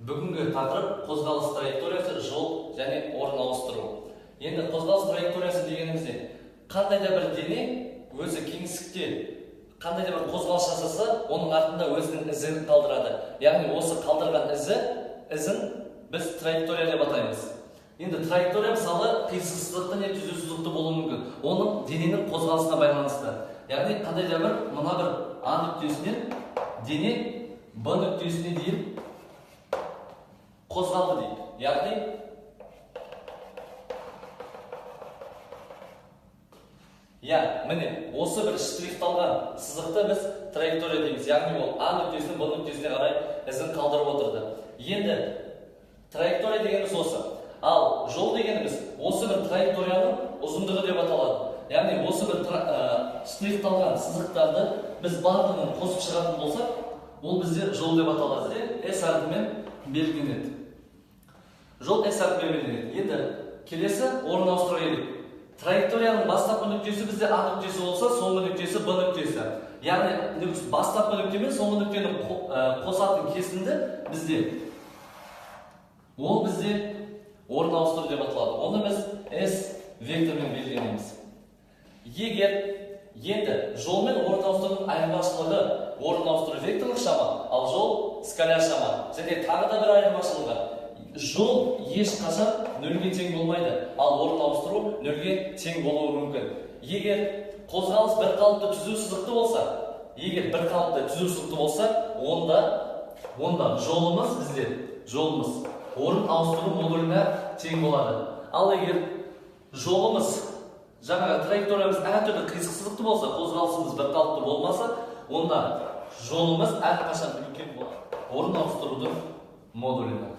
Бүгінгі тақырып қозғалыс траекториясы, жол және орын ауыстыру. Енді қозғалыс траекториясы дегенімізде қандай да бір дене өзі кеңістікте қандай да бір қозғалыс жасаса, оның артында өзінің ізін қалдырады. Яғни осы қалдырған ізін біз траектория деп атаймыз. Енді траектория мысалы қисықсыздықты не түзусыздықты болуы мүмкін. Оның дененің қозғалысына байланысты. Яғни қандай да бір мына бір А нүктесінен дене Б нүктесіне дейін қозғалды дейді. Яғни міне осы бір штрихталған сызықты біз траектория дейміз. Яғни ол А нүктесінен Б нүктесіне қарай ізін қалдырып отырды. Енді траектория дегеніміз осы. Ал жол дегеніміз осы бір траекторияның ұзындығы деп аталады. Яғни осы бір штрихталған сызықтарды біз барлығын қосып шығатын болсақ, ол бізде жол деп аталады. S әрпімен белгіленеді. Жол S әрпімен белгіленеді. Енді келесі орын ауыстыра келейік. Траекторияның бастапқы нүктесі бізде А нүктесі болса, соңғы нүктесі Б нүктесі. Яғни бастапқы нүкте мен соңғы нүктенің қосатын кесінді ол бізде орын ауыстыру деп аталады. Оны біз S вектормен белгілейміз. Егер енді жол мен орын ауыстырудың айырмашылығы орын ауыстыру векторлық шама, ал жол скаляр шама. Және тағы да бір айырмашылығы. Жол ешқашан нөлге тең болмайды, ал орын ауыстыру нөлге тең болуы мүмкін. Егер қозғалыс бір қалыпты түзу сызықты болса, онда жолымыз орын ауыстыру модуліне тең болады. Ал егер жолымыз жаңағы траекториямыз әртүрлі қисықсыздықты болса, қозғалысымыз бір қалыпты болмаса, онда жолымыз әрқашан үлкен болады орын ауыстырудың модуліне.